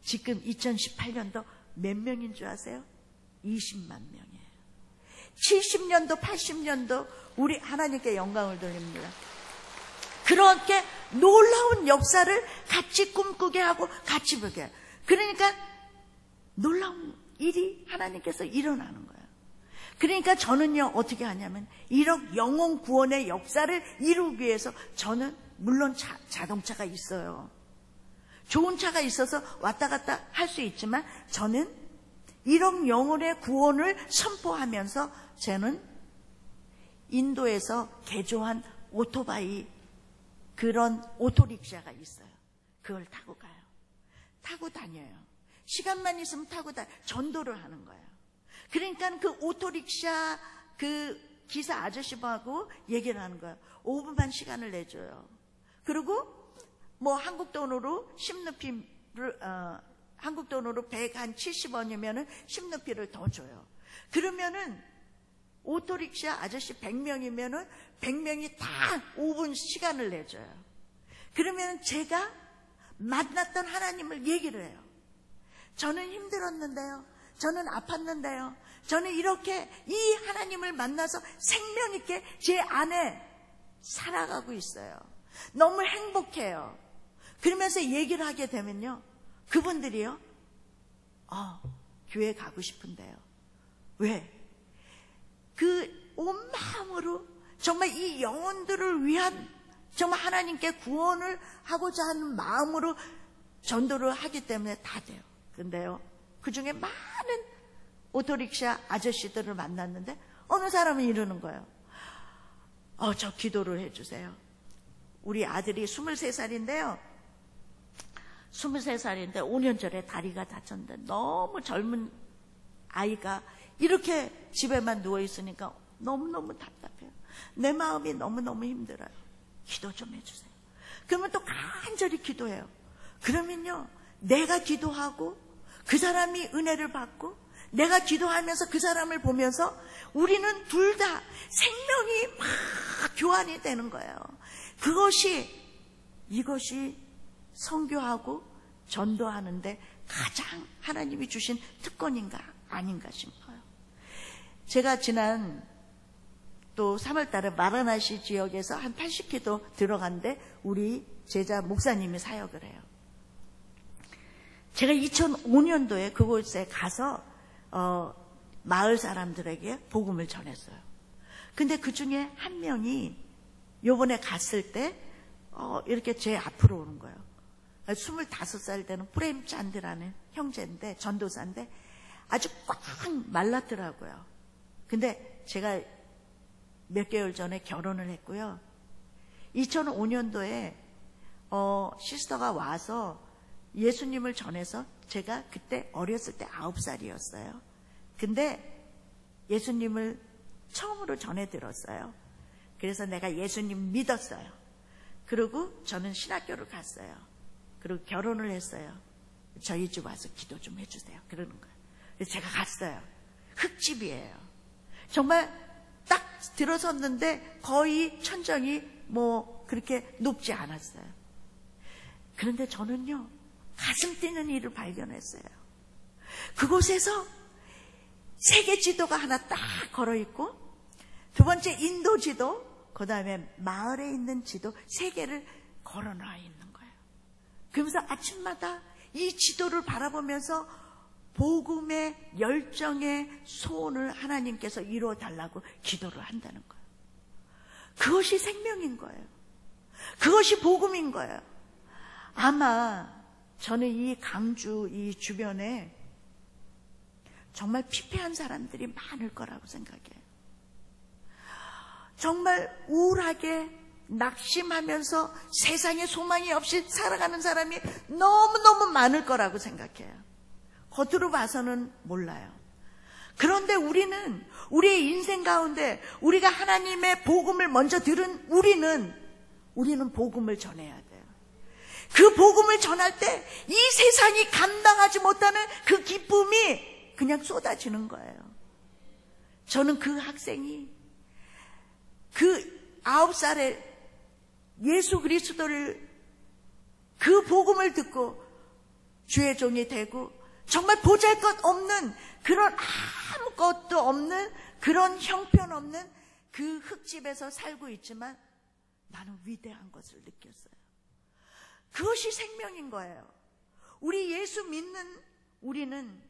지금 2018년도 몇 명인 줄 아세요? 20만 명이에요. 70년도, 80년도 우리 하나님께 영광을 돌립니다. 그렇게 놀라운 역사를 같이 꿈꾸게 하고 같이 보게 해요. 그러니까 놀라운 일이 하나님께서 일어나는 거예요. 그러니까 저는요, 어떻게 하냐면 1억 영혼 구원의 역사를 이루기 위해서 저는 물론 자동차가 있어요. 좋은 차가 있어서 왔다 갔다 할 수 있지만 저는 1억 영혼의 구원을 선포하면서 저는 인도에서 개조한 오토바이, 그런 오토릭샤가 있어요. 그걸 타고 가요. 타고 다녀요. 시간만 있으면 타고 전도를 하는 거예요. 그러니까 그 오토릭샤 그 기사 아저씨하고 얘기를 하는 거예요. 5분만 시간을 내줘요. 그리고 뭐 한국 돈으로 10루피를 한국 돈으로 170원이면은 10루피를 더 줘요. 그러면은 오토릭샤 아저씨 100명이면은 100명이 다 5분 시간을 내줘요. 그러면 제가 만났던 하나님을 얘기를 해요. 저는 힘들었는데요. 저는 아팠는데요. 저는 이렇게 이 하나님을 만나서 생명 있게 제 안에 살아가고 있어요. 너무 행복해요. 그러면서 얘기를 하게 되면요, 그분들이요, 교회 가고 싶은데요. 왜? 그 온 마음으로 정말 이 영혼들을 위한 정말 하나님께 구원을 하고자 하는 마음으로 전도를 하기 때문에 다 돼요. 근데요, 그 중에 많은 오토릭샤 아저씨들을 만났는데 어느 사람은 이러는 거예요. 저 기도를 해주세요. 우리 아들이 23살인데요. 23살인데 5년 전에 다리가 다쳤는데 너무 젊은 아이가 이렇게 집에만 누워있으니까 너무너무 답답해요. 내 마음이 너무너무 힘들어요. 기도 좀 해주세요. 그러면 또 간절히 기도해요. 그러면요, 내가 기도하고 그 사람이 은혜를 받고 내가 기도하면서 그 사람을 보면서 우리는 둘 다 생명이 막 교환이 되는 거예요. 이것이 선교하고 전도하는데 가장 하나님이 주신 특권인가 아닌가 싶어요. 제가 지난 또 3월 달에 마라나시 지역에서 한 80기도 들어간데 우리 제자 목사님이 사역을 해요. 제가 2005년도에 그곳에 가서 마을 사람들에게 복음을 전했어요. 근데 그 중에 한 명이 요번에 갔을 때 이렇게 제 앞으로 오는 거예요. 25살 되는 프레임 찬드라는 형제인데, 전도사인데 아주 꽉 말랐더라고요. 근데 제가 몇 개월 전에 결혼을 했고요. 2005년도에 시스터가 와서 예수님을 전해서 제가 그때 어렸을 때 9살이었어요. 근데 예수님을 처음으로 전해 들었어요. 그래서 내가 예수님 믿었어요. 그리고 저는 신학교를 갔어요. 그리고 결혼을 했어요. 저희 집 와서 기도 좀 해주세요. 그러는 거예요. 그래서 제가 갔어요. 흙집이에요. 정말 딱 들어섰는데 거의 천정이 뭐 그렇게 높지 않았어요. 그런데 저는요, 가슴 뛰는 일을 발견했어요. 그곳에서 세계 지도가 하나 딱 걸어있고, 두 번째 인도 지도, 그 다음에 마을에 있는 지도 3개를 걸어놔 있는 거예요. 그러면서 아침마다 이 지도를 바라보면서 복음의 열정의 소원을 하나님께서 이루어 달라고 기도를 한다는 거예요. 그것이 생명인 거예요. 그것이 복음인 거예요. 아마 저는 이 강주 이 주변에 정말 피폐한 사람들이 많을 거라고 생각해요. 정말 우울하게 낙심하면서 세상에 소망이 없이 살아가는 사람이 너무너무 많을 거라고 생각해요. 겉으로 봐서는 몰라요. 그런데 우리는 우리의 인생 가운데 우리가 하나님의 복음을 먼저 들은 우리는 복음을 전해야 돼요. 그 복음을 전할 때 이 세상이 감당하지 못하는 그 기쁨이 그냥 쏟아지는 거예요. 저는 그 학생이 그 9살에 예수 그리스도를 그 복음을 듣고 주의 종이 되고 정말 보잘것없는 그런 아무것도 없는 그런 형편없는 그 흙집에서 살고 있지만 나는 위대한 것을 느꼈어요. 그것이 생명인 거예요. 우리 예수 믿는 우리는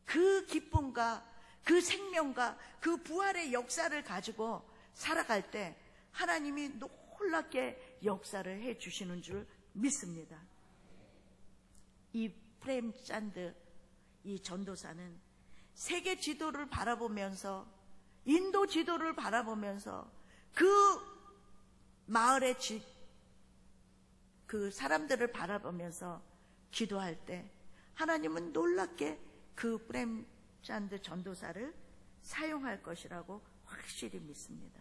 그 기쁨과 그 생명과 그 부활의 역사를 가지고 살아갈 때 하나님이 놀랍게 역사를 해 주시는 줄 믿습니다. 이 프레임찬드 이 전도사는 세계 지도를 바라보면서, 인도 지도를 바라보면서 그 마을의 그 사람들을 바라보면서 기도할 때 하나님은 놀랍게 그 프레임찬드 전도사를 사용할 것이라고 확실히 믿습니다.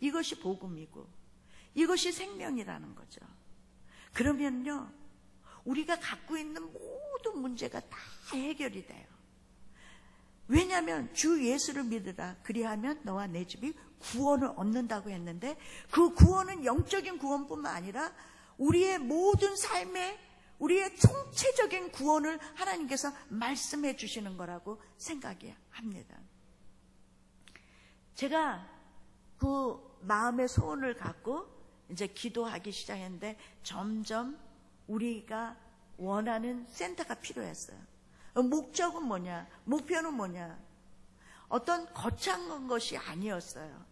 이것이 복음이고 이것이 생명이라는 거죠. 그러면요, 우리가 갖고 있는 모든 문제가 다 해결이 돼요. 왜냐하면 주 예수를 믿으라, 그리하면 너와 내 집이 구원을 얻는다고 했는데, 그 구원은 영적인 구원뿐만 아니라 우리의 모든 삶에 우리의 총체적인 구원을 하나님께서 말씀해 주시는 거라고 생각해야 합니다. 제가 그 마음의 소원을 갖고 이제 기도하기 시작했는데 점점 우리가 원하는 센터가 필요했어요. 목적은 뭐냐? 목표는 뭐냐? 어떤 거창한 것이 아니었어요.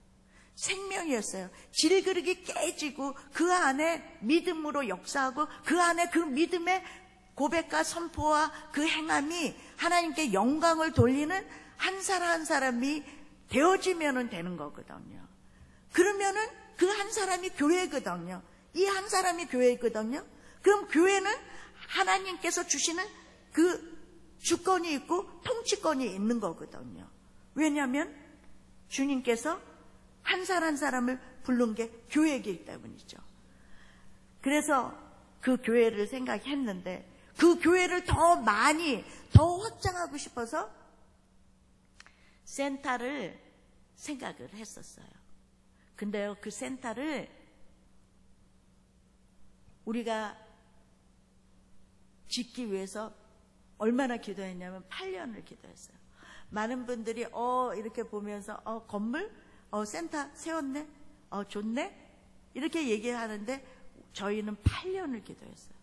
생명이었어요. 질그릇이 깨지고 그 안에 믿음으로 역사하고 그 안에 그 믿음의 고백과 선포와 그 행함이 하나님께 영광을 돌리는 한 사람 한 사람이 되어지면 되는 거거든요. 그러면은 그 한 사람이 교회거든요. 이 한 사람이 교회거든요. 그럼 교회는 하나님께서 주시는 그 주권이 있고 통치권이 있는 거거든요. 왜냐하면 주님께서 한 사람 한 사람을 부른 게 교회이기 때문이죠. 그래서 그 교회를 생각했는데 그 교회를 더 많이 더 확장하고 싶어서 센터를 생각을 했었어요. 근데요, 그 센터를 우리가 짓기 위해서 얼마나 기도했냐면 8년을 기도했어요. 많은 분들이 이렇게 보면서 건물 센터 세웠네, 좋네, 이렇게 얘기하는데 저희는 8년을 기도했어요.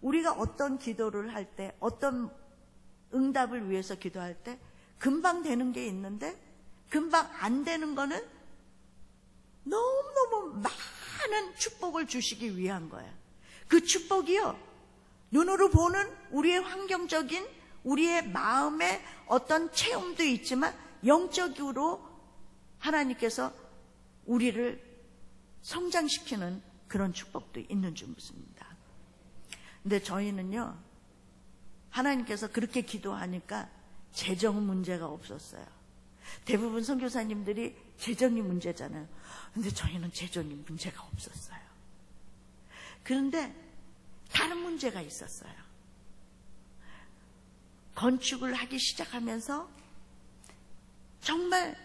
우리가 어떤 기도를 할 때, 어떤 응답을 위해서 기도할 때 금방 되는 게 있는데 금방 안 되는 거는 너무너무 많은 축복을 주시기 위한 거예요. 그 축복이요, 눈으로 보는 우리의 환경적인 우리의 마음의 어떤 체험도 있지만 영적으로 하나님께서 우리를 성장시키는 그런 축복도 있는 줄 믿습니다. 근데 저희는요, 하나님께서 그렇게 기도하니까 재정 문제가 없었어요. 대부분 선교사님들이 재정이 문제잖아요. 근데 저희는 재정이 문제가 없었어요. 그런데 다른 문제가 있었어요. 건축을 하기 시작하면서 정말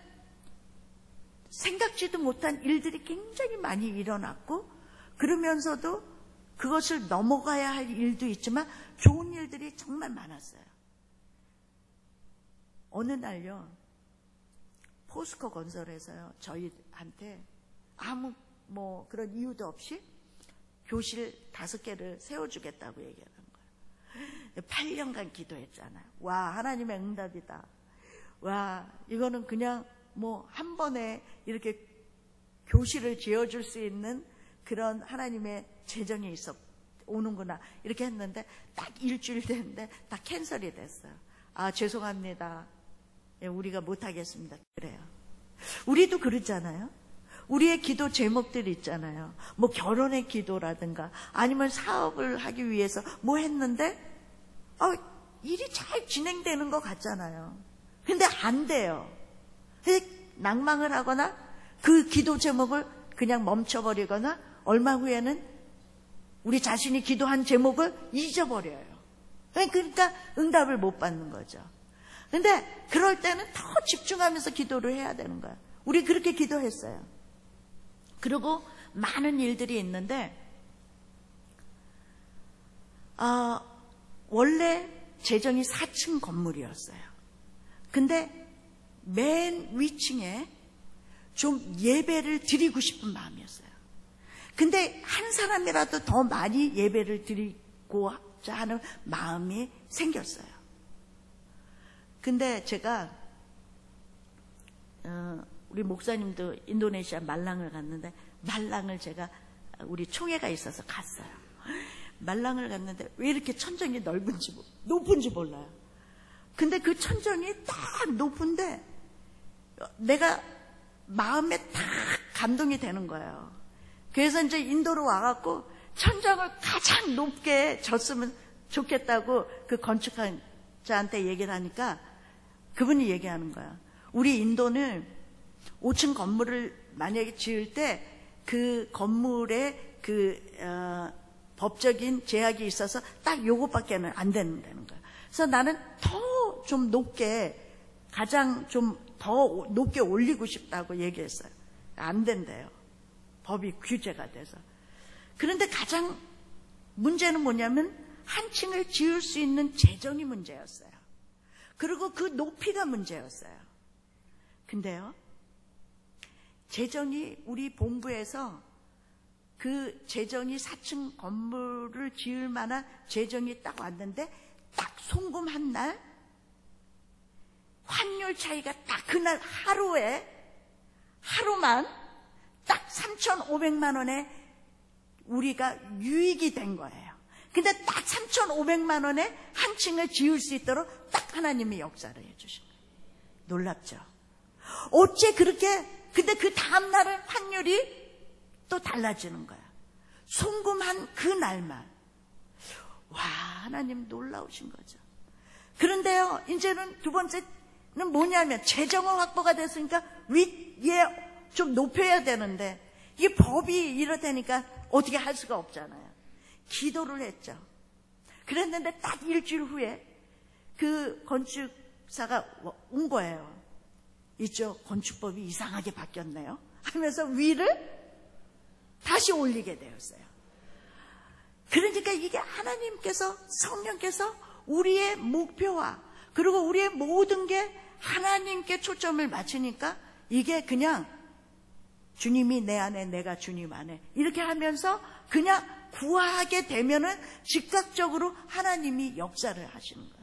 생각지도 못한 일들이 굉장히 많이 일어났고, 그러면서도 그것을 넘어가야 할 일도 있지만 좋은 일들이 정말 많았어요. 어느 날요, 포스코 건설에서요, 저희한테 아무 그런 이유도 없이 교실 5개를 세워주겠다고 얘기하는 거예요. 8년간 기도했잖아요. 와, 하나님의 응답이다. 와, 이거는 그냥 한 번에 이렇게 교실을 지어줄 수 있는 그런 하나님의 재정이 오는구나, 이렇게 했는데 딱 일주일 됐는데 다 캔슬이 됐어요. 아, 죄송합니다. 우리가 못하겠습니다. 그래요. 우리도 그러잖아요. 우리의 기도 제목들이 있잖아요. 결혼의 기도라든가 아니면 사업을 하기 위해서 했는데 일이 잘 진행되는 것 같잖아요. 근데 안 돼요. 낭망을 하거나 그 기도 제목을 그냥 멈춰버리거나 얼마 후에는 우리 자신이 기도한 제목을 잊어버려요. 그러니까 응답을 못 받는 거죠. 근데 그럴 때는 더 집중하면서 기도를 해야 되는 거예요. 우리 그렇게 기도했어요. 그리고 많은 일들이 있는데 원래 재정이 4층 건물이었어요. 근데 맨 위층에 좀 예배를 드리고 싶은 마음이었어요. 근데 한 사람이라도 더 많이 예배를 드리고자 하는 마음이 생겼어요. 근데 제가 우리 목사님도 인도네시아 말랑을 갔는데, 말랑을 제가 우리 총회가 있어서 갔어요. 말랑을 갔는데 왜 이렇게 천정이 높은지 몰라요. 근데 그 천정이 딱 높은데 내가 마음에 딱 감동이 되는 거예요. 그래서 이제 인도로 와갖고 천정을 가장 높게 졌으면 좋겠다고 그 건축자한테 얘기를 하니까 그분이 얘기하는 거야. 우리 인도는 5층 건물을 만약에 지을 때 그 건물에 법적인 제약이 있어서 딱 요것밖에는 안 된다는 거야. 그래서 나는 더 좀 높게, 가장 좀 더 높게 올리고 싶다고 얘기했어요. 안 된대요. 법이 규제가 돼서. 그런데 가장 문제는 뭐냐면 한 층을 지을 수 있는 재정이 문제였어요. 그리고 그 높이가 문제였어요. 근데요, 재정이 우리 본부에서 그 재정이 4층 건물을 지을 만한 재정이 딱 왔는데 딱 송금한 날 환율 차이가 딱 그날 하루만 딱 3,500만 원에 우리가 유익이 된 거예요. 근데 딱 3,500만 원에 한 층을 지을 수 있도록 딱 하나님이 역사를 해주신 거예요. 놀랍죠? 어째 그렇게, 근데 그 다음날은 환율이 또 달라지는 거야. 송금한 그 날만. 와, 하나님 놀라우신 거죠. 그런데요, 이제는 두 번째는 뭐냐면 재정은 확보가 됐으니까 위에 좀 높여야 되는데 이 법이 이렇다니까 어떻게 할 수가 없잖아요. 기도를 했죠. 그랬는데 딱 일주일 후에 그 건축사가 온 거예요. 이쪽 건축법이 이상하게 바뀌었네요 하면서 위를 다시 올리게 되었어요. 그러니까 이게 하나님께서, 성령께서 우리의 목표와 그리고 우리의 모든 게 하나님께 초점을 맞추니까 이게 그냥 주님이 내 안에, 내가 주님 안에 이렇게 하면서 그냥 구하게 되면은 즉각적으로 하나님이 역사를 하시는 거예요.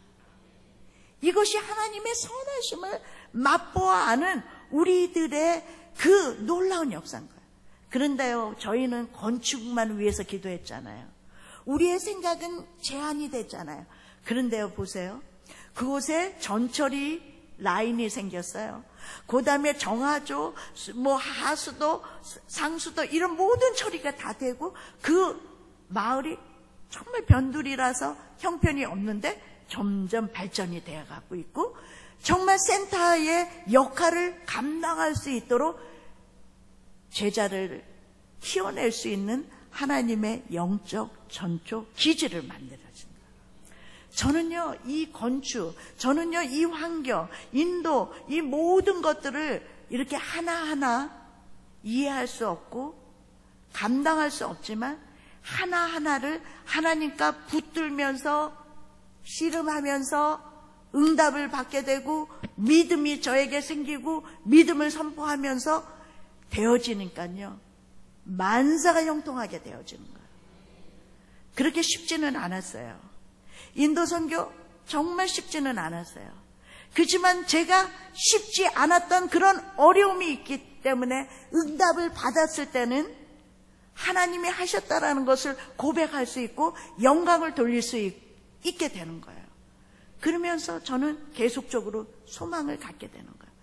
이것이 하나님의 선하심을 맛보아 아는 우리들의 그 놀라운 역사인 거예요. 그런데요, 저희는 건축만 위해서 기도했잖아요. 우리의 생각은 제한이 됐잖아요. 그런데요, 보세요. 그곳에 전철이 라인이 생겼어요. 그 다음에 정화조, 하수도, 상수도 이런 모든 처리가 다 되고 그 마을이 정말 변두리라서 형편이 없는데 점점 발전이 되어가고 있고 정말 센터의 역할을 감당할 수 있도록 제자를 키워낼 수 있는 하나님의 영적 전초 기지를 만들어준 거예요. 저는요, 이 건축, 저는요, 이 환경, 인도, 이 모든 것들을 이렇게 하나하나 이해할 수 없고 감당할 수 없지만 하나하나를 하나님과 붙들면서 씨름하면서 응답을 받게 되고 믿음이 저에게 생기고 믿음을 선포하면서 되어지니까요, 만사가 형통하게 되어지는 거예요. 그렇게 쉽지는 않았어요. 인도 선교 정말 쉽지는 않았어요. 그렇지만 제가 쉽지 않았던 그런 어려움이 있기 때문에 응답을 받았을 때는 하나님이 하셨다라는 것을 고백할 수 있고 영광을 돌릴 수 있게 되는 거예요. 그러면서 저는 계속적으로 소망을 갖게 되는 거예요.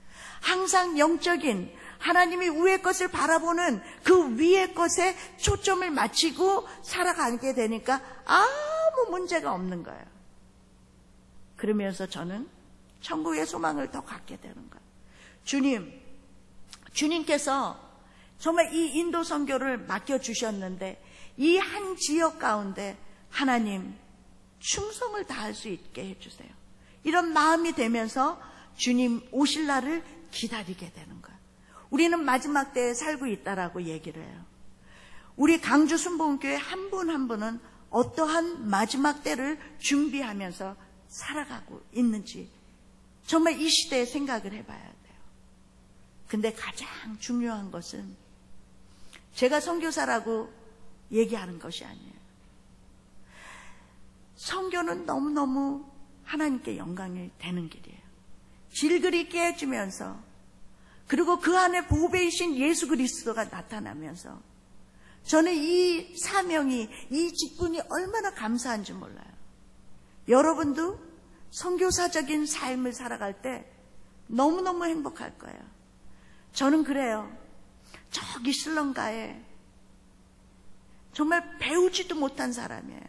항상 영적인 하나님이 위의 것을 바라보는 그 위의 것에 초점을 맞추고 살아가게 되니까 아무 문제가 없는 거예요. 그러면서 저는 천국의 소망을 더 갖게 되는 거예요. 주님께서 정말 이 인도 선교를 맡겨주셨는데 이 한 지역 가운데 하나님 충성을 다할 수 있게 해주세요. 이런 마음이 되면서 주님 오실 날을 기다리게 되는 거예요. 우리는 마지막 때에 살고 있다라고 얘기를 해요. 우리 강주 순복음교회 한 분 한 분은 어떠한 마지막 때를 준비하면서 살아가고 있는지 정말 이 시대에 생각을 해봐야 돼요. 근데 가장 중요한 것은 제가 선교사라고 얘기하는 것이 아니에요. 선교는 너무너무 하나님께 영광이 되는 길이에요. 질그리 깨지면서 그리고 그 안에 보배이신 예수 그리스도가 나타나면서 저는 이 사명이, 이 직분이 얼마나 감사한지 몰라요. 여러분도 선교사적인 삶을 살아갈 때 너무너무 행복할 거예요. 저는 그래요. 저기 슬럼가에 정말 배우지도 못한 사람이에요.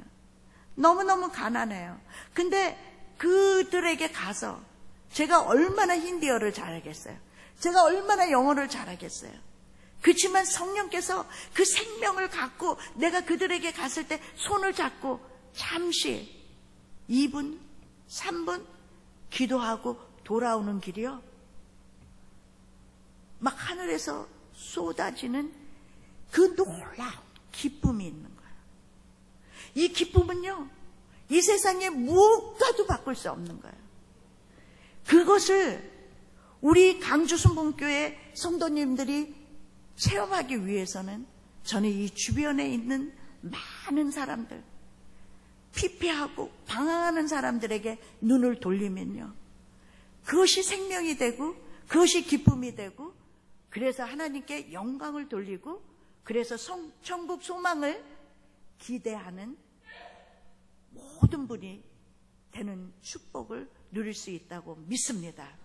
너무너무 가난해요. 근데 그들에게 가서 제가 얼마나 힌디어를 잘하겠어요. 제가 얼마나 영어를 잘하겠어요. 그렇지만 성령께서 그 생명을 갖고 내가 그들에게 갔을 때 손을 잡고 잠시 2분, 3분 기도하고 돌아오는 길이요. 막 하늘에서 쏟아지는 그 놀라운 기쁨이 있는 거예요. 이 기쁨은요, 이 세상에 무엇과도 바꿀 수 없는 거예요. 그것을 우리 강주순복음교회 성도님들이 체험하기 위해서는 저는 이 주변에 있는 많은 사람들, 피폐하고 방황하는 사람들에게 눈을 돌리면요, 그것이 생명이 되고 그것이 기쁨이 되고, 그래서 하나님께 영광을 돌리고, 그래서 천국 소망을 기대하는 모든 분이 되는 축복을 누릴 수 있다고 믿습니다.